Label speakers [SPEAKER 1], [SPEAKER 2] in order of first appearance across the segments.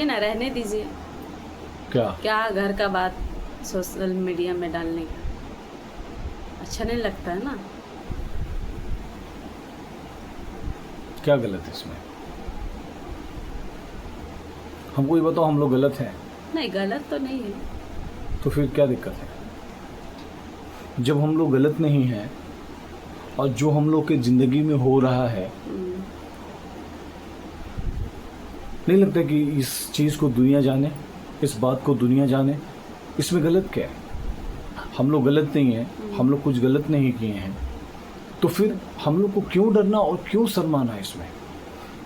[SPEAKER 1] ये ना रहने दीजिए।
[SPEAKER 2] क्या
[SPEAKER 1] क्या घर का बात सोशल मीडिया में डालने का अच्छा नहीं लगता है ना।
[SPEAKER 2] क्या गलत है इसमें? हमको ये बताओ, हम लोग गलत हैं?
[SPEAKER 1] नहीं, गलत तो नहीं है।
[SPEAKER 2] तो फिर क्या दिक्कत है? जब हम लोग गलत नहीं हैं और जो हम लोग के ज़िंदगी में हो रहा है, नहीं लगता कि इस चीज़ को दुनिया जाने, इस बात को दुनिया जाने? इसमें गलत क्या है? हम लोग गलत नहीं हैं, हम लोग कुछ गलत नहीं किए हैं, तो फिर हम लोग को क्यों डरना और क्यों शर्माना है इसमें?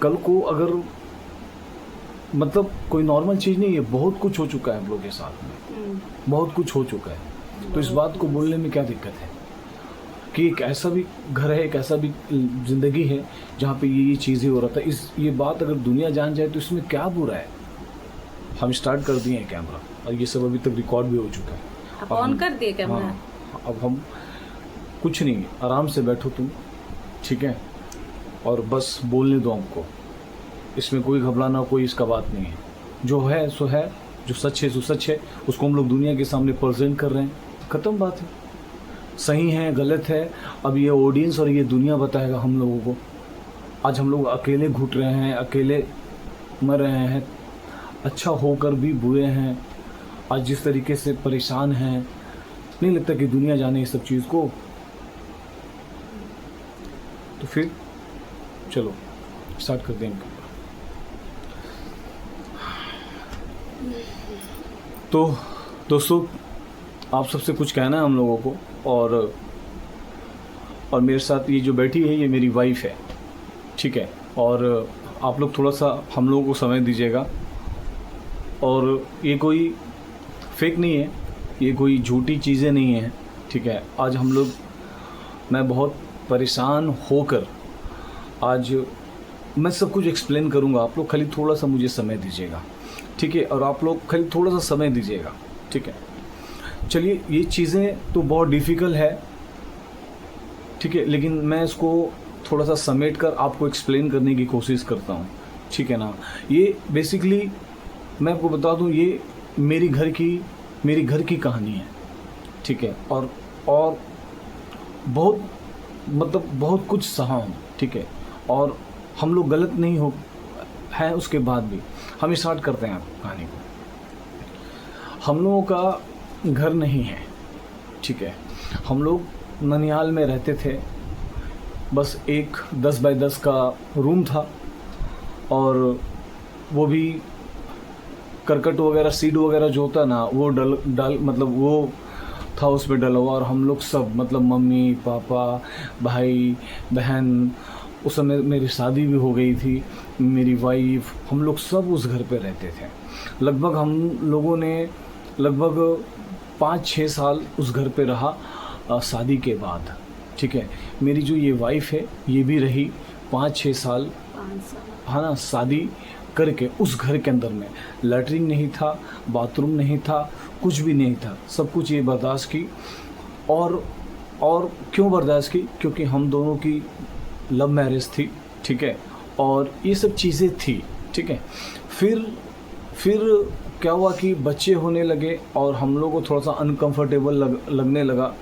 [SPEAKER 2] कल को अगर मतलब कोई नॉर्मल चीज़ नहीं है, बहुत कुछ हो चुका है हम लोग के साथ में, बहुत कुछ हो चुका है। तो इस बात को बोलने में क्या दिक्कत है कि एक ऐसा भी घर है, एक ऐसा भी ज़िंदगी है जहाँ पे ये चीज़ें हो रहा था। ये बात अगर दुनिया जान जाए तो इसमें क्या बुरा है? हम स्टार्ट कर दिए हैं कैमरा और ये सब अभी तक रिकॉर्ड भी हो चुका है।
[SPEAKER 1] आप ऑन कर दिए कैमरा?
[SPEAKER 2] हाँ, अब हम कुछ नहीं, आराम से बैठो तुम, ठीक है, और बस बोलने दो हमको। इसमें कोई घबराना, कोई इसका बात नहीं है। जो है सो है, जो सच है सो सच है, उसको हम लोग दुनिया के सामने प्रेजेंट कर रहे हैं, ख़त्म बात है। सही है गलत है, अब ये ऑडियंस और ये दुनिया बताएगा हम लोगों को। आज हम लोग अकेले घुट रहे हैं, अकेले मर रहे हैं, अच्छा होकर भी बुरे हैं, आज जिस तरीके से परेशान हैं, नहीं लगता कि दुनिया जाने इस सब चीज़ को? तो फिर चलो स्टार्ट कर देंगे। तो दोस्तों, आप सबसे कुछ कहना है हम लोगों को, और मेरे साथ ये जो बैठी है ये मेरी वाइफ है, ठीक है, और आप लोग थोड़ा सा हम लोगों को समय दीजिएगा। और ये कोई फेक नहीं है, ये कोई झूठी चीज़ें नहीं हैं, ठीक है। आज हम लोग, मैं बहुत परेशान होकर आज मैं सब कुछ एक्सप्लेन करूँगा, आप लोग खाली थोड़ा सा मुझे समय दीजिएगा, ठीक है, और आप लोग खाली थोड़ा सा समय दीजिएगा, ठीक है। चलिए, ये चीज़ें तो बहुत डिफ़िकल्ट है, ठीक है, लेकिन मैं इसको थोड़ा सा समेट कर आपको एक्सप्लेन करने की कोशिश करता हूँ, ठीक है ना। ये बेसिकली मैं आपको बता दूँ, ये मेरी घर की कहानी है, ठीक है, और बहुत मतलब बहुत कुछ सहा हूँ, ठीक है, और हम लोग गलत नहीं हो हैं उसके बाद भी। हम स्टार्ट करते हैं कहानी को। हम लोगों का घर नहीं है, ठीक है, हम लोग ननिहाल में रहते थे। बस एक 10 बाय 10 का रूम था, और वो भी करकट वगैरह, सीड वगैरह जो होता ना, वो डल मतलब वो था उसमें डला हुआ। और हम लोग सब, मतलब मम्मी पापा भाई बहन, उस समय मेरी शादी भी हो गई थी, मेरी वाइफ, हम लोग सब उस घर पे रहते थे। लगभग हम लोगों ने लगभग 5-6 साल उस घर पे रहा शादी के बाद, ठीक है। मेरी जो ये वाइफ है ये भी रही 5-6 साल,
[SPEAKER 1] 5 साल।
[SPEAKER 2] हाँ ना, शादी करके उस घर के अंदर में। लैट्रिन नहीं था, बाथरूम नहीं था, कुछ भी नहीं था, सब कुछ ये बर्दाश्त की। और क्यों बर्दाश्त की? क्योंकि हम दोनों की लव मैरिज थी, ठीक है, और ये सब चीज़ें थी, ठीक है। फिर क्या हुआ कि बच्चे होने लगे और हम लोग को थोड़ा सा अनकंफर्टेबल लगने लगा,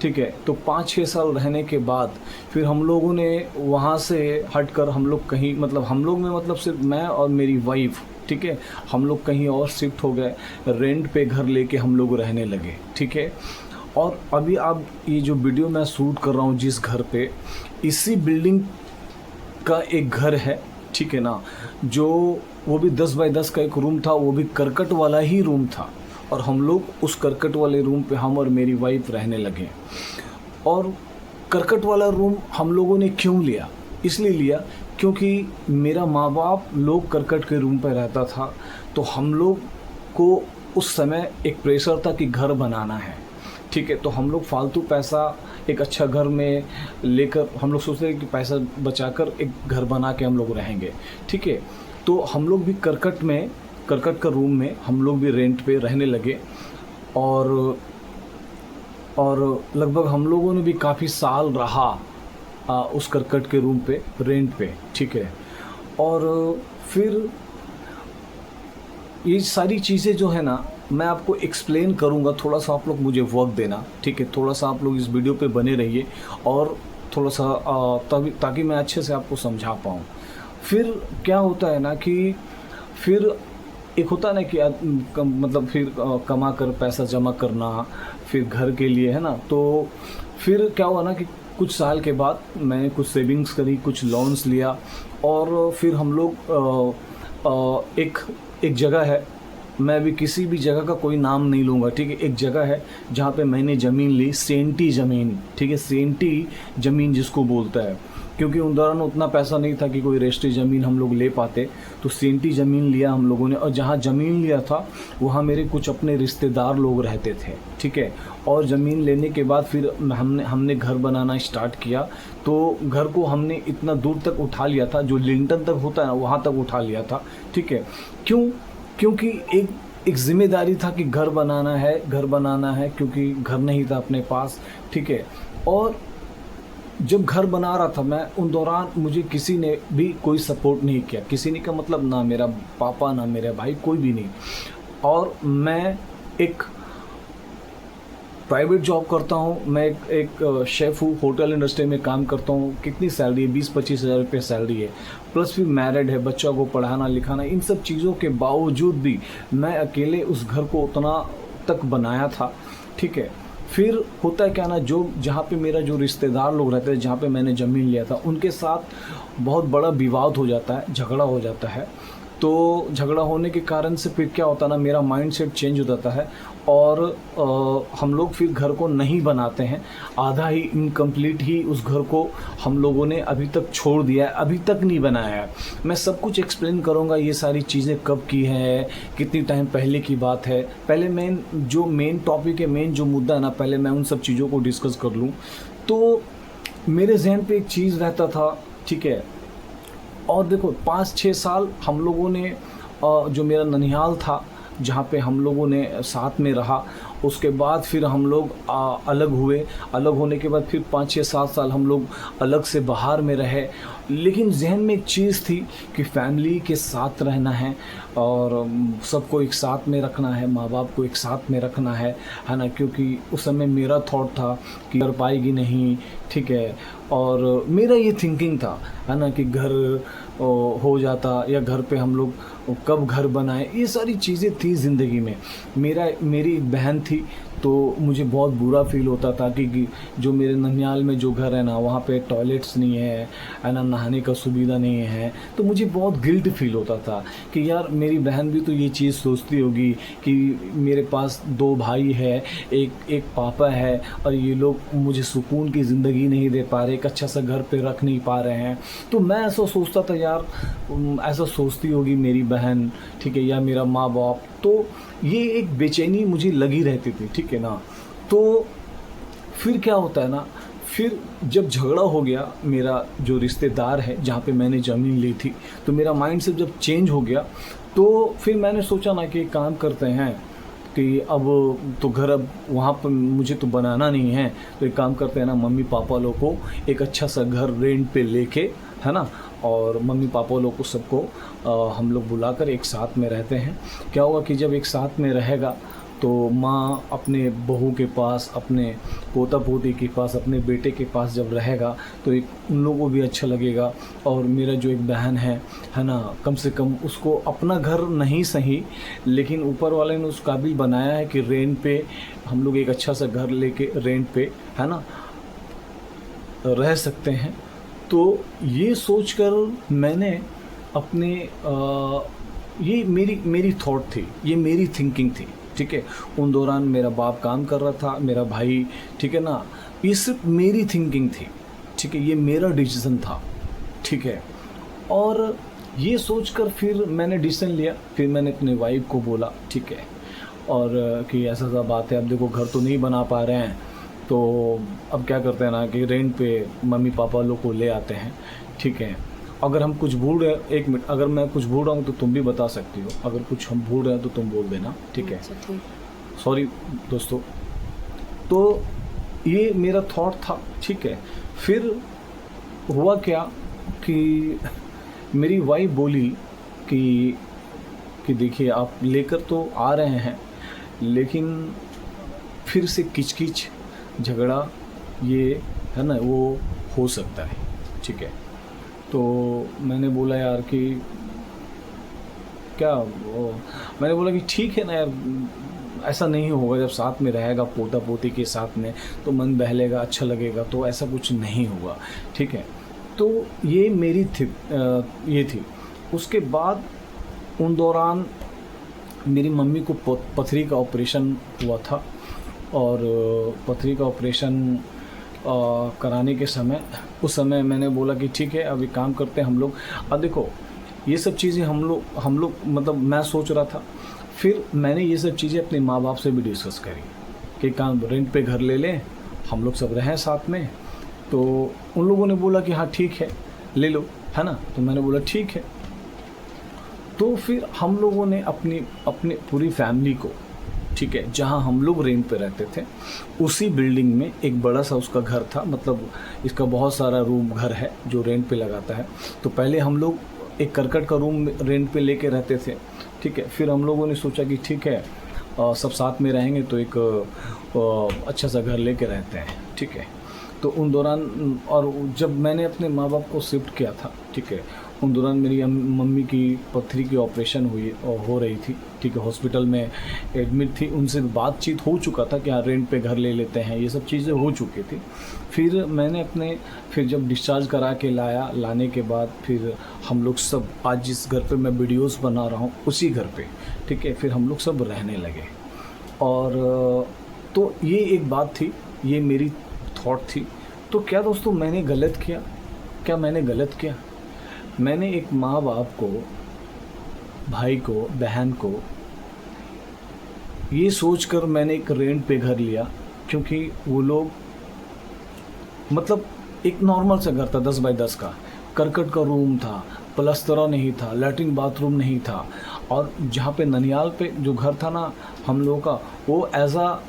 [SPEAKER 2] ठीक है। तो 5-6 साल रहने के बाद फिर हम लोगों ने वहाँ से हटकर हम लोग कहीं, मतलब हम लोग में मतलब सिर्फ मैं और मेरी वाइफ, ठीक है, हम लोग कहीं और शिफ्ट हो गए, रेंट पे घर लेके हम लोग रहने लगे, ठीक है। और अभी आप ये जो वीडियो मैं शूट कर रहा हूँ जिस घर पे, इसी बिल्डिंग का एक घर है, ठीक है ना, जो वो भी 10 बाय 10 का एक रूम था, वो भी करकट वाला ही रूम था। और हम लोग उस करकट वाले रूम पे हम और मेरी वाइफ रहने लगे। और करकट वाला रूम हम लोगों ने क्यों लिया? इसलिए लिया क्योंकि मेरा माँ बाप लोग करकट के रूम पे रहता था, तो हम लोग को उस समय एक प्रेशर था कि घर बनाना है, ठीक है। तो हम लोग फालतू पैसा एक अच्छा घर में लेकर हम लोग सोचते हैं कि पैसा बचाकर एक घर बना के हम लोग रहेंगे, ठीक है। तो हम लोग भी करकट का रूम में हम लोग भी रेंट पे रहने लगे। और लगभग हम लोगों ने भी काफ़ी साल रहा उस करकट के रूम पे रेंट पे, ठीक है। और फिर ये सारी चीज़ें जो है ना मैं आपको एक्सप्लेन करूँगा, थोड़ा सा आप लोग मुझे वक्त देना, ठीक है। थोड़ा सा आप लोग इस वीडियो पे बने रहिए और थोड़ा सा ताकि मैं अच्छे से आपको समझा पाऊँ। फिर क्या होता है ना कि फिर एक होता है ना कि मतलब फिर कमा कर पैसा जमा करना फिर घर के लिए, है ना। तो फिर क्या हुआ ना कि कुछ साल के बाद मैंने कुछ सेविंग्स करी, कुछ लोन्स लिया और फिर हम लोग एक जगह है, मैं अभी किसी भी जगह का कोई नाम नहीं लूँगा, ठीक है। एक जगह है जहाँ पे मैंने ज़मीन ली, सेंटी ज़मीन, ठीक है, सेंटी ज़मीन जिसको बोलता है, क्योंकि उन दौरान उतना पैसा नहीं था कि कोई रजिस्ट्री ज़मीन हम लोग ले पाते, तो सेंटी ज़मीन लिया हम लोगों ने। और जहाँ ज़मीन लिया था वहाँ मेरे कुछ अपने रिश्तेदार लोग रहते थे, ठीक है। और ज़मीन लेने के बाद फिर हमने घर बनाना स्टार्ट किया, तो घर को हमने इतना दूर तक उठा लिया था, जो लिंटन तक होता है ना वहाँ तक उठा लिया था, ठीक है। क्योंकि एक जिम्मेदारी था कि घर बनाना है, क्योंकि घर नहीं था अपने पास, ठीक है। और जब घर बना रहा था मैं, उन दौरान मुझे किसी ने भी कोई सपोर्ट नहीं किया, किसी ने का मतलब ना मेरा पापा ना मेरे भाई, कोई भी नहीं। और मैं एक प्राइवेट जॉब करता हूँ, मैं एक शेफ़ हूँ, होटल इंडस्ट्री में काम करता हूँ। कितनी सैलरी है? 20-25 हज़ार रुपये सैलरी है, प्लस फिर मैरिड है, बच्चा को पढ़ाना लिखाना, इन सब चीज़ों के बावजूद भी मैं अकेले उस घर को उतना तक बनाया था, ठीक है। फिर होता है क्या ना, जो जहाँ पे मेरा जो रिश्तेदार लोग रहते हैं, जहाँ पे मैंने ज़मीन लिया था, उनके साथ बहुत बड़ा विवाद हो जाता है, झगड़ा हो जाता है। तो झगड़ा होने के कारण से फिर क्या होता है ना, मेरा माइंडसेट चेंज हो जाता है और हम लोग फिर घर को नहीं बनाते हैं, आधा ही इनकम्प्लीट ही उस घर को हम लोगों ने अभी तक छोड़ दिया है, अभी तक नहीं बनाया है। मैं सब कुछ एक्सप्लेन करूँगा, ये सारी चीज़ें कब की है, कितनी टाइम पहले की बात है। पहले मेन टॉपिक है, मेन जो मुद्दा है ना, पहले मैं उन सब चीज़ों को डिस्कस कर लूँ। तो मेरे जहन पे एक चीज़ रहता था, ठीक है। और देखो 5-6 साल हम लोगों ने जो मेरा ननिहाल था, जहाँ पे हम लोगों ने साथ में रहा, उसके बाद फिर हम लोग अलग हुए। अलग होने के बाद फिर 5-6-7 साल हम लोग अलग से बाहर में रहे। लेकिन जहन में एक चीज़ थी कि फैमिली के साथ रहना है और सबको एक साथ में रखना है, माँ बाप को एक साथ में रखना है ना। क्योंकि उस समय मेरा थॉट था कि कर पाएगी नहीं, ठीक है। और मेरा ये थिंकिंग था, है ना, कि घर हो जाता या घर पे हम लोग कब घर बनाए, ये सारी चीज़ें थी ज़िंदगी में। मेरी एक बहन थी, तो मुझे बहुत बुरा फील होता था कि जो मेरे ननिहाल में जो घर है ना, वहाँ पे टॉयलेट्स नहीं है ना, नहाने का सुविधा नहीं है। तो मुझे बहुत गिल्ट फील होता था कि यार मेरी बहन भी तो ये चीज़ सोचती होगी कि मेरे पास 2 भाई है, एक पापा है, और ये लोग मुझे सुकून की ज़िंदगी नहीं दे पा रहे, एक अच्छा सा घर पे रख नहीं पा रहे हैं। तो मैं ऐसा सोचता था यार, ऐसा सोचती होगी मेरी बहन, ठीक है, या मेरा माँ बाप। तो ये एक बेचैनी मुझे लगी रहती थी, ठीक है ना। तो फिर क्या होता है ना, फिर जब झगड़ा हो गया, मेरा जो रिश्तेदार है जहाँ पे मैंने ज़मीन ली थी, तो मेरा माइंड से जब चेंज हो गया, तो फिर मैंने सोचा ना कि एक काम करते हैं कि अब तो घर अब वहाँ पर मुझे तो बनाना नहीं है, तो एक काम करते हैं ना, मम्मी पापा लोग को एक अच्छा सा घर रेंट पे लेके, है ना, और मम्मी पापा लोग को सबको हम लोग बुलाकर एक साथ में रहते हैं। क्या होगा कि जब एक साथ में रहेगा तो माँ अपने बहू के पास, अपने पोता पोती के पास, अपने बेटे के पास जब रहेगा तो एक उन लोगों को भी अच्छा लगेगा। और मेरा जो एक बहन है ना, कम से कम उसको अपना घर नहीं सही, लेकिन ऊपर वाले ने उस काबिल बनाया है कि रेंट पे हम लोग एक अच्छा सा घर लेके रेंट पे, है ना, रह सकते हैं। तो ये सोचकर मैंने अपने ये मेरी थॉट थी, ये मेरी थिंकिंग थी, ठीक है। उन दौरान मेरा बाप काम कर रहा था, मेरा भाई, ठीक है ना, ये सिर्फ मेरी थिंकिंग थी, ठीक है, ये मेरा डिसीज़न था, ठीक है। और ये सोचकर फिर मैंने डिसीज़न लिया, फिर मैंने अपने वाइफ को बोला, ठीक है, और कि ऐसा सा बात है, अब देखो घर तो नहीं बना पा रहे हैं, तो अब क्या करते हैं ना कि रेंट पे मम्मी पापा लोग को ले आते हैं, ठीक है। अगर हम कुछ भूल रहे, एक मिनट, अगर मैं कुछ भूल रहा हूँ तो तुम भी बता सकती हो, अगर कुछ हम भूल रहे हैं तो तुम बोल देना, ठीक है। सॉरी दोस्तों। तो ये मेरा थॉट था, ठीक है। फिर हुआ क्या कि मेरी वाइफ बोली कि कि देखिए आप लेकर तो आ रहे हैं, लेकिन फिर से किचकिच झगड़ा ये है ना वो हो सकता है, ठीक है। तो मैंने बोला यार कि मैंने बोला कि ठीक है ना यार, ऐसा नहीं होगा, जब साथ में रहेगा पोता पोती के साथ में तो मन बहलेगा, अच्छा लगेगा, तो ऐसा कुछ नहीं हुआ, ठीक है। तो ये मेरी ये थी। उसके बाद उन दौरान मेरी मम्मी को पथरी का ऑपरेशन हुआ था, और पथरी का ऑपरेशन कराने के समय उस समय मैंने बोला कि ठीक है अब एक काम करते हैं हम लोग। अब देखो ये सब चीज़ें हम लोग मतलब मैं सोच रहा था, फिर मैंने ये सब चीज़ें अपने माँ बाप से भी डिस्कस करी कि काम रेंट पे घर ले लें, हम लोग सब रहें साथ में। तो उन लोगों ने बोला कि हाँ ठीक है ले लो, है ना। तो मैंने बोला ठीक है। तो फिर हम लोगों ने अपने पूरी फैमिली को, ठीक है, जहाँ हम लोग रेंट पे रहते थे उसी बिल्डिंग में एक बड़ा सा उसका घर था, मतलब इसका बहुत सारा रूम घर है जो रेंट पे लगाता है। तो पहले हम लोग एक करकट का रूम रेंट पे लेके रहते थे, ठीक है। फिर हम लोगों ने सोचा कि ठीक है सब साथ में रहेंगे तो एक अच्छा सा घर लेके रहते हैं, ठीक है। तो उन दौरान, और जब मैंने अपने माँ बाप को शिफ्ट किया था, ठीक है, उन दौरान मेरी मम्मी की पथरी की ऑपरेशन हो रही थी, ठीक है, हॉस्पिटल में एडमिट थी। उनसे बातचीत हो चुका था कि हाँ रेंट पे घर ले लेते हैं, ये सब चीज़ें हो चुकी थी। फिर मैंने फिर जब डिस्चार्ज करा के लाने के बाद फिर हम लोग सब, आज जिस घर पे मैं वीडियोस बना रहा हूँ उसी घर पे, ठीक है, फिर हम लोग सब रहने लगे। और तो ये एक बात थी, ये मेरी थॉट थी। तो क्या दोस्तों मैंने गलत किया? क्या मैंने गलत किया? मैंने एक माँ बाप को, भाई को, बहन को ये सोचकर मैंने एक रेंट पे घर लिया, क्योंकि वो लोग, मतलब एक नॉर्मल सा घर था 10 बाय 10 का, करकट का रूम था, प्लस्तरा नहीं था, लैट्रिन बाथरूम नहीं था। और जहाँ पे ननियाल पे जो घर था ना हम लोगों का, वो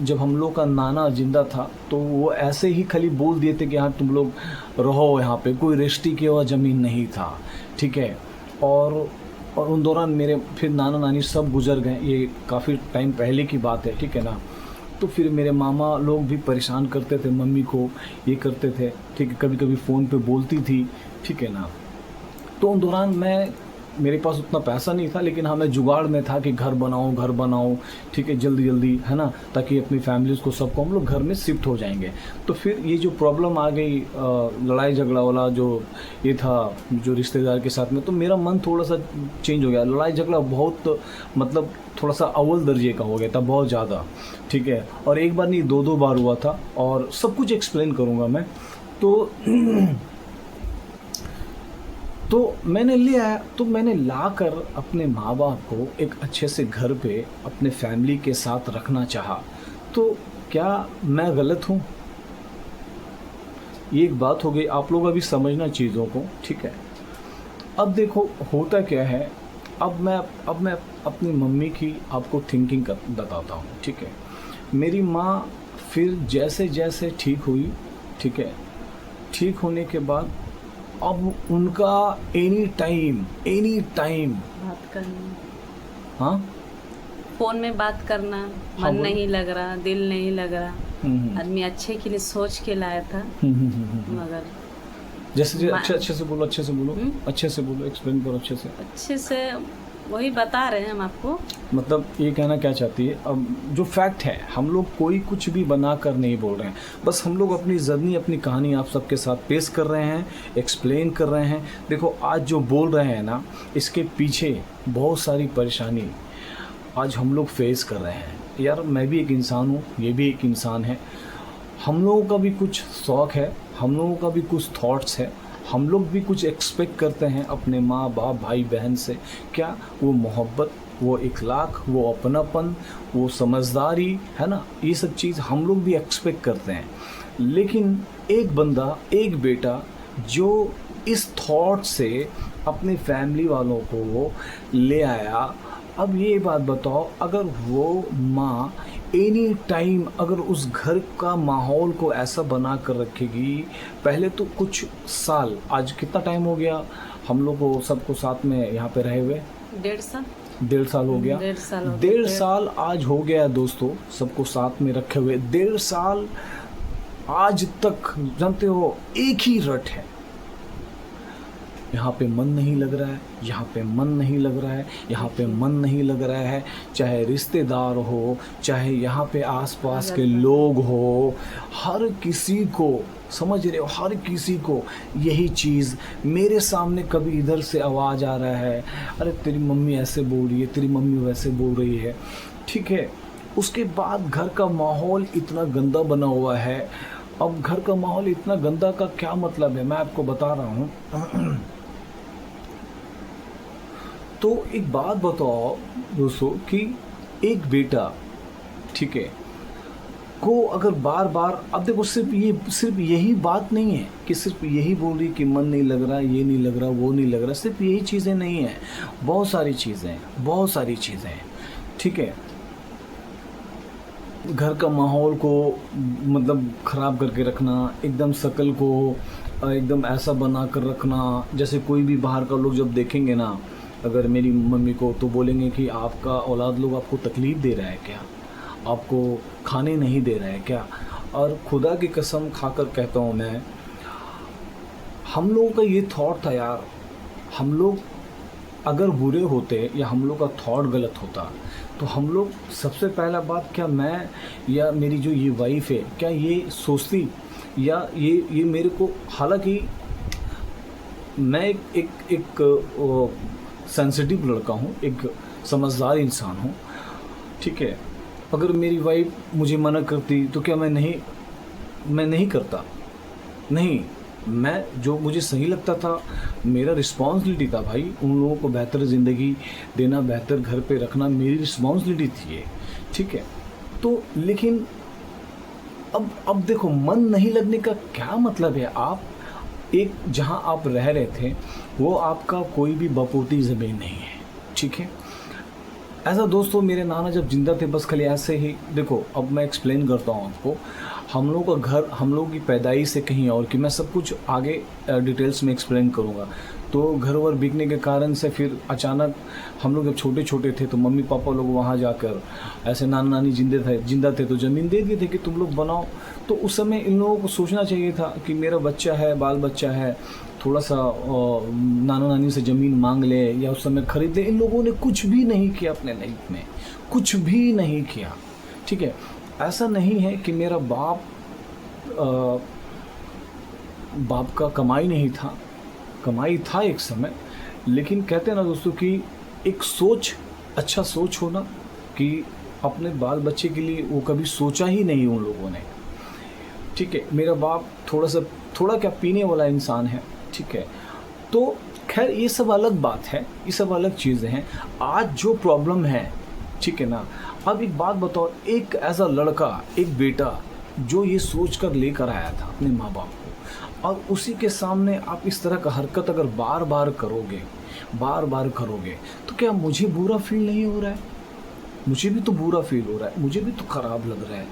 [SPEAKER 2] जब हम लोग का नाना जिंदा था तो वो ऐसे ही खाली बोल दिए थे कि हाँ तुम लोग रहो यहाँ पे, कोई रजिस्ट्री किया हुआ ज़मीन नहीं था, ठीक है। और उन दौरान मेरे फिर नाना नानी सब गुजर गए, ये काफ़ी टाइम पहले की बात है, ठीक है ना। तो फिर मेरे मामा लोग भी परेशान करते थे मम्मी को, ये करते थे, ठीक है, कभी कभी फ़ोन पे बोलती थी, ठीक है ना। तो उन दौरान मेरे पास उतना पैसा नहीं था, लेकिन हाँ मैं जुगाड़ में था कि घर बनाऊं, ठीक है, जल्दी जल्दी, है ना, ताकि अपनी फैमिलीज़ को सबको हम लोग घर में शिफ्ट हो जाएंगे। तो फिर ये जो प्रॉब्लम आ गई, लड़ाई झगड़ा वाला जो ये था जो रिश्तेदार के साथ में, तो मेरा मन थोड़ा सा चेंज हो गया। लड़ाई झगड़ा बहुत, मतलब थोड़ा सा अव्वल दर्जे का हो गया था, बहुत ज़्यादा, ठीक है। और एक बार नहीं 2 बार हुआ था, और सब कुछ एक्सप्लेन करूँगा मैं। तो मैंने ले आया, तो मैंने लाकर अपने माँ बाप को एक अच्छे से घर पे अपने फैमिली के साथ रखना चाहा। तो क्या मैं गलत हूँ? ये एक बात हो गई, आप लोग अभी समझना चीज़ों को, ठीक है। अब देखो होता क्या है, अब मैं अपनी मम्मी की आपको थिंकिंग बताता हूँ, ठीक है। मेरी माँ फिर जैसे जैसे ठीक हुई, ठीक है, ठीक होने के बाद अब उनका एनी टाइम
[SPEAKER 1] बात करना,
[SPEAKER 2] हाँ
[SPEAKER 1] फोन में बात करना,
[SPEAKER 2] हाँ,
[SPEAKER 1] मन नहीं लग रहा, दिल नहीं लग रहा। आदमी अच्छे के लिए सोच के लाया था, मगर
[SPEAKER 2] जैसे अच्छे से बोलो, अच्छे से बोलो, एक्सप्लेन करो अच्छे से।
[SPEAKER 1] वही बता रहे हैं हम आपको।
[SPEAKER 2] मतलब ये कहना क्या चाहती है, अब जो फैक्ट है, हम लोग कोई कुछ भी बना कर नहीं बोल रहे हैं, बस हम लोग अपनी जर्नी, अपनी कहानी आप सबके साथ पेश कर रहे हैं, एक्सप्लेन कर रहे हैं। देखो आज जो बोल रहे हैं ना, इसके पीछे बहुत सारी परेशानी आज हम लोग फेस कर रहे हैं। यार मैं भी एक इंसान हूँ, ये भी एक इंसान है, हम लोगों का भी कुछ शौक़ है, हम लोगों का भी कुछ थॉट्स है, हम लोग भी कुछ एक्सपेक्ट करते हैं अपने माँ बाप, भाई बहन से। क्या वो मोहब्बत, वो इखलाक, वो अपनापन, वो समझदारी, है ना, ये सब चीज़ हम लोग भी एक्सपेक्ट करते हैं। लेकिन एक बंदा, एक बेटा जो इस थॉट से अपने फैमिली वालों को वो ले आया, अब ये बात बताओ, अगर वो माँ एनी टाइम अगर उस घर का माहौल को ऐसा बना कर रखेगी, पहले तो कुछ साल, आज कितना टाइम हो गया हम लोग को सबको साथ में यहाँ पे रहे हुए?
[SPEAKER 1] 1.5 साल।
[SPEAKER 2] 1.5 साल हो गया।
[SPEAKER 1] 1.5 साल हो गया।
[SPEAKER 2] 1.5 साल आज हो गया है दोस्तों, सबको साथ में रखे हुए 1.5 साल आज तक जानते हो एक ही रट है। यहाँ पे मन नहीं लग रहा है, यहाँ पे मन नहीं लग रहा है, यहाँ पे मन नहीं लग रहा है, चाहे रिश्तेदार हो, चाहे यहाँ पे आसपास के लोग हो, हर किसी को, समझ रहे हो, हर किसी को यही चीज़। मेरे सामने कभी इधर से आवाज़ आ रहा है, अरे तेरी मम्मी ऐसे बोल रही है, तेरी मम्मी वैसे बोल रही है, ठीक है। उसके बाद घर का माहौल इतना गंदा बना हुआ है। अब घर का माहौल इतना गंदा का क्या मतलब है, मैं आपको बता रहा हूँ। तो एक बात बताओ दोस्तों कि एक बेटा, ठीक है, को अगर बार बार, अब देखो सिर्फ यही बात नहीं है कि सिर्फ यही बोल रही कि मन नहीं लग रहा, ये नहीं लग रहा, वो नहीं लग रहा, सिर्फ यही चीज़ें नहीं हैं, बहुत सारी चीज़ें हैं, बहुत सारी चीज़ें हैं, ठीक है। घर का माहौल को मतलब ख़राब करके रखना, एकदम शक्ल को एकदम ऐसा बना कर रखना, जैसे कोई भी बाहर का लोग जब देखेंगे ना अगर मेरी मम्मी को, तो बोलेंगे कि आपका औलाद लोग आपको तकलीफ़ दे रहा है क्या, आपको खाने नहीं दे रहा है क्या। और खुदा की कसम खाकर कहता हूँ मैं, हम लोगों का ये थॉट था यार, हम लोग अगर बुरे होते या हम लोग का थॉट गलत होता तो हम लोग सबसे पहला बात, क्या मैं या मेरी जो ये वाइफ है क्या ये सोचती, या ये मेरे को, हालांकि मैं एक सेंसिटिव लड़का हूँ, एक समझदार इंसान हूँ, ठीक है। अगर मेरी वाइफ मुझे मना करती तो क्या मैं नहीं करता, नहीं, मैं जो मुझे सही लगता था, मेरा रिस्पॉन्सिबिलिटी था भाई, उन लोगों को बेहतर ज़िंदगी देना, बेहतर घर पे रखना मेरी रिस्पॉन्सिबिलिटी थी ये, ठीक है। तो लेकिन अब देखो, मन नहीं लगने का क्या मतलब है। आप एक जहाँ आप रह रहे थे वो आपका कोई भी बपोती ज़मीन नहीं है, ठीक है। ऐसा दोस्तों, मेरे नाना जब जिंदा थे बस खाली ऐसे ही, देखो अब मैं एक्सप्लेन करता हूँ आपको, हम लोग का घर, हम लोग की पैदाइश से कहीं और की, मैं सब कुछ आगे डिटेल्स में एक्सप्लेन करूँगा। तो घर वर बिकने के कारण से फिर अचानक हम लोग जब छोटे छोटे थे तो मम्मी पापा लोग वहाँ जाकर, ऐसे नाना नानी जिंदा थे तो ज़मीन दे दिए थे कि तुम लोग बनाओ। तो उस समय इन लोगों को सोचना चाहिए था कि मेरा बच्चा है, बाल बच्चा है, थोड़ा सा नाना नानी से ज़मीन मांग ले या उस समय खरीद ले। इन लोगों ने कुछ भी नहीं किया अपने लाइफ में, कुछ भी नहीं किया, ठीक है। ऐसा नहीं है कि मेरा बाप का कमाई नहीं था, कमाई था एक समय, लेकिन कहते हैं ना दोस्तों कि एक सोच, अच्छा सोच होना, कि अपने बाल बच्चे के लिए वो कभी सोचा ही नहीं उन लोगों ने, ठीक है। मेरा बाप थोड़ा क्या पीने वाला इंसान है, ठीक है। तो खैर ये सब अलग बात है, ये सब अलग चीज़ें हैं। आज जो प्रॉब्लम है, ठीक है ना, अब एक बात बताओ, एक ऐसा लड़का, एक बेटा जो ये सोच कर लेकर आया था अपने माँ बाप को, और उसी के सामने आप इस तरह का हरकत अगर बार बार करोगे तो क्या मुझे बुरा फील नहीं हो रहा है? मुझे भी तो बुरा फील हो रहा है, मुझे भी तो ख़राब लग रहा है,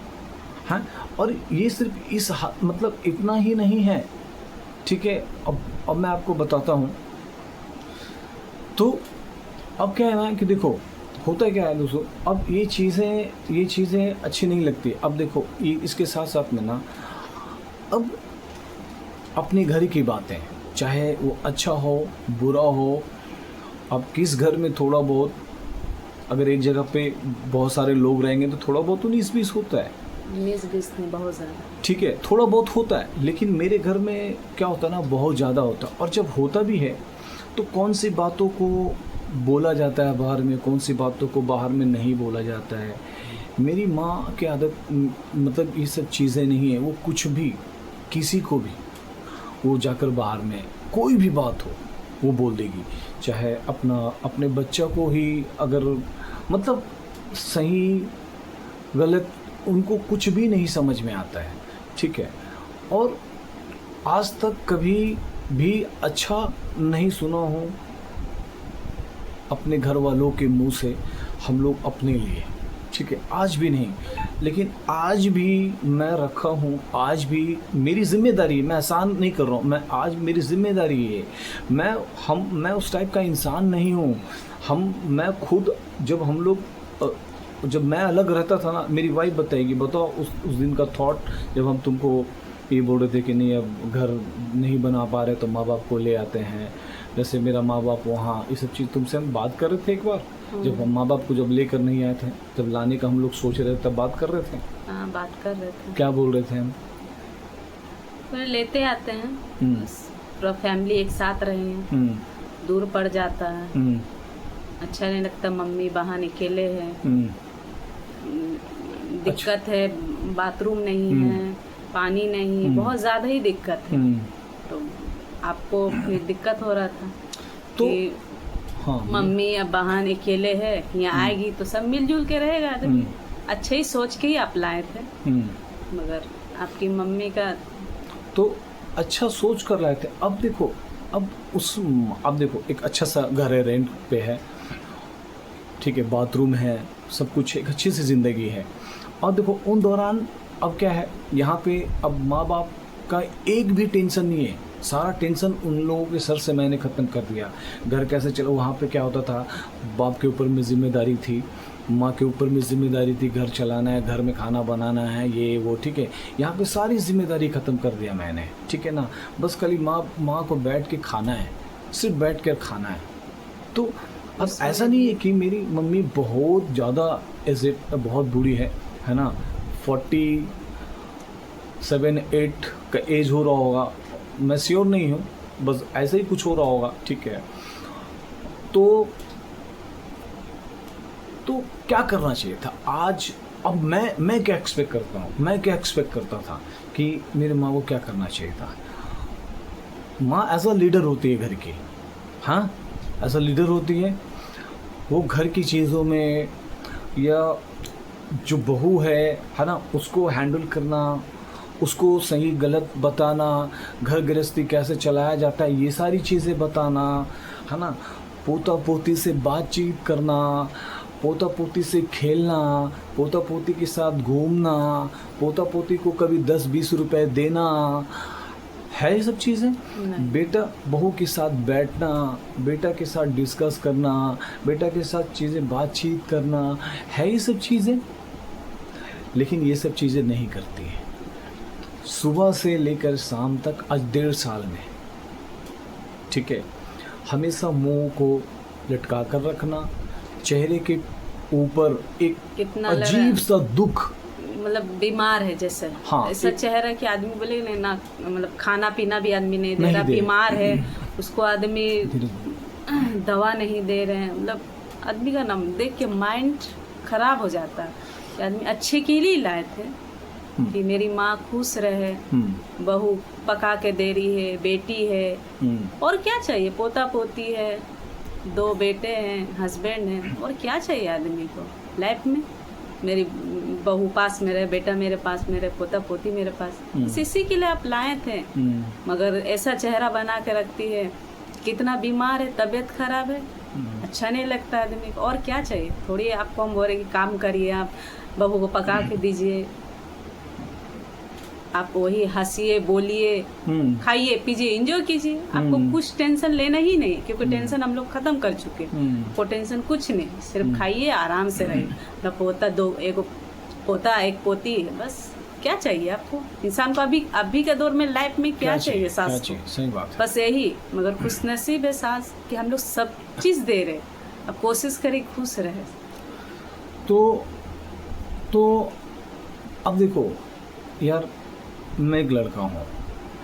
[SPEAKER 2] हाँ। और ये सिर्फ इस मतलब इतना ही नहीं है, ठीक है। अब मैं आपको बताता हूँ। तो अब क्या है ना कि देखो होता क्या है दोस्तों, अब ये चीज़ें अच्छी नहीं लगती। अब देखो ये इसके साथ साथ में ना, अब अपने घर की बातें, चाहे वो अच्छा हो बुरा हो, अब किस घर में थोड़ा बहुत, अगर एक जगह पे बहुत सारे लोग रहेंगे तो थोड़ा बहुत 19-20 होता है,
[SPEAKER 1] 19-20 नहीं, बहुत ज़्यादा,
[SPEAKER 2] ठीक है, थोड़ा बहुत होता है। लेकिन मेरे घर में क्या होता है ना, बहुत ज़्यादा होता है। और जब होता भी है तो कौन सी बातों को बोला जाता है बाहर में, कौन सी बातों को बाहर में नहीं बोला जाता है। मेरी माँ की आदत, मतलब ये सब चीज़ें नहीं है, वो कुछ भी किसी को भी वो जाकर बाहर में कोई भी बात हो वो बोल देगी, चाहे अपने बच्चा को ही अगर, मतलब सही गलत उनको कुछ भी नहीं समझ में आता है, ठीक है। और आज तक कभी भी अच्छा नहीं सुना हूँ अपने घर वालों के मुंह से, हम लोग अपने लिए, ठीक है, आज भी नहीं। लेकिन आज भी मैं रखा हूँ, आज भी मेरी जिम्मेदारी है, मैं एहसान नहीं कर रहा हूँ, मैं आज मेरी जिम्मेदारी है। मैं उस टाइप का इंसान नहीं हूँ। मैं खुद जब मैं अलग रहता था ना, मेरी वाइफ बताएगी, बताओ उस दिन का थॉट जब हम तुमको ये बोल रहे थे कि नहीं अब घर नहीं बना पा रहे तो माँ बाप को ले आते हैं, जैसे मेरा माँ बाप वहाँ, ये सब चीज़ तुमसे हम बात कर रहे थे एक बार, जब हम माँ बाप को जब लेकर नहीं आए थे, जब लाने का हम लोग सोच रहे थे तब बात कर रहे थे।
[SPEAKER 1] हाँ, बात कर रहे थे।
[SPEAKER 2] क्या बोल रहे थे हम?
[SPEAKER 1] फिर लेते आते हैं, बस पूरा फैमिली एक साथ रहे हैं, दूर पड़ जाता है, अच्छा नहीं लगता, मम्मी बहन अकेले हैं, दिक्कत है, बाथरूम नहीं है, पानी नहीं, बहुत ज़्यादा ही दिक्कत है। तो आपको फिर दिक्कत हो रहा था
[SPEAKER 2] तो
[SPEAKER 1] कि
[SPEAKER 2] हाँ,
[SPEAKER 1] मम्मी या बहन अकेले है, यहाँ आएगी तो सब मिलजुल के रहेगा आदमी। अच्छे ही सोच के ही आप लाए थे, मगर आपकी मम्मी का
[SPEAKER 2] तो अच्छा सोच कर लाए थे। अब देखो, अब देखो एक अच्छा सा घर है, रेंट पे है, ठीक है, बाथरूम है, सब कुछ, एक अच्छी सी ज़िंदगी है। और देखो उन दौरान अब क्या है, यहाँ पे अब माँ बाप का एक भी टेंशन नहीं है, सारा टेंशन उन लोगों के सर से मैंने ख़त्म कर दिया। घर कैसे चलो, वहाँ पे क्या होता था, बाप के ऊपर में जिम्मेदारी थी, माँ के ऊपर में जिम्मेदारी थी, घर चलाना है, घर में खाना बनाना है, ये वो, ठीक है। यहाँ पे सारी जिम्मेदारी ख़त्म कर दिया मैंने, ठीक है ना। बस खाली माँ को बैठ के खाना है, सिर्फ बैठ कर खाना है। तो अब ऐसा नहीं है कि मेरी मम्मी बहुत ज़्यादा बहुत बूढ़ी है ना, 47-8 का एज हो रहा होगा, मैं श्योर नहीं हूँ, बस ऐसा ही कुछ हो रहा होगा, ठीक है। तो क्या करना चाहिए था आज? अब मैं क्या एक्सपेक्ट करता हूँ, मैं क्या एक्सपेक्ट करता था कि मेरे माँ को क्या करना चाहिए था। माँ एज अ लीडर होती है घर की, हाँ, एज अ लीडर होती है, वो घर की चीज़ों में, या जो बहू है ना, उसको हैंडल करना, उसको सही गलत बताना, घर गृहस्थी कैसे चलाया जाता है ये सारी चीज़ें बताना, है ना, पोता पोती से बातचीत करना, पोता पोती से खेलना, पोता पोती के साथ घूमना, पोता पोती को कभी 10-20 रुपए देना, है ये सब चीज़ें। बेटा बहू के साथ बैठना, बेटा के साथ डिस्कस करना, बेटा के साथ चीज़ें बातचीत करना, है ये सब चीज़ें। लेकिन ये सब चीज़ें नहीं करती है। सुबह से लेकर शाम तक, आज 1.5 साल में, ठीक है, हमेशा मुंह को लटका कर रखना, चेहरे के ऊपर एक अजीब सा दुख,
[SPEAKER 1] मतलब बीमार है जैसे,
[SPEAKER 2] हाँ,
[SPEAKER 1] ऐसा चेहरा कि आदमी बोले नहीं ना, मतलब खाना पीना भी आदमी नहीं दे रहा, बीमार है, उसको आदमी दवा नहीं दे रहे हैं, मतलब आदमी का नाम देख के माइंड खराब हो जाता है। आदमी अच्छे के लिए लाए थे कि मेरी माँ खुश रहे, बहू पका के दे रही है, बेटी है, और क्या चाहिए, पोता पोती है, 2 बेटे हैं, हस्बैंड हैं, और क्या चाहिए आदमी को लाइफ में। मेरी बहू पास में रहे, बेटा मेरे पास में रहे, पोता पोती मेरे पास, इसी के लिए आप लाए थे। मगर ऐसा चेहरा बना के रखती है, कितना बीमार है, तबीयत खराब है, अच्छा नहीं लगता आदमी को। और क्या चाहिए, थोड़ी आपको हम बोल रहे कि काम करिए, आप बहू को पका के दीजिए, आप वही हंसिए, बोलिए, खाइए पीजिए, एंजॉय कीजिए, आपको कुछ टेंशन लेना ही नहीं, क्योंकि टेंशन हम लोग खत्म कर चुके हैं। वो टेंशन कुछ नहीं, सिर्फ खाइए, आराम से रहिए। ना पोता, एक पोता एक पोती है, बस क्या चाहिए आपको इंसान को अभी के दौर में लाइफ में क्या चाहिए सास को?
[SPEAKER 2] सही बात है।
[SPEAKER 1] बस यही, मगर खुश नसीब है सास कि हम लोग सब चीज़ दे रहे, अब कोशिश करें खुश रहे।
[SPEAKER 2] तो अब देखो यार, मैं एक लड़का हूँ,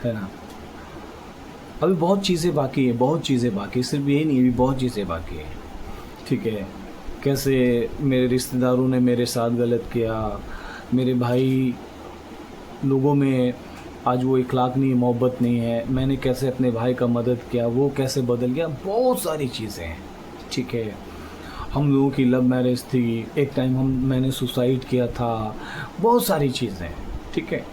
[SPEAKER 2] है ना, अभी बहुत चीज़ें बाकी है, बहुत चीज़ें बाकी है, सिर्फ यही नहीं, अभी बहुत चीज़ें बाकी है, ठीक है। कैसे मेरे रिश्तेदारों ने मेरे साथ गलत किया, मेरे भाई लोगों में आज वो इखलाक नहीं, मोहब्बत नहीं है, मैंने कैसे अपने भाई का मदद किया, वो कैसे बदल गया, बहुत सारी चीज़ें हैं, ठीक है। हम लोगों की लव मैरिज थी, एक टाइम मैंने सुसाइड किया था, बहुत सारी चीज़ें, ठीक है।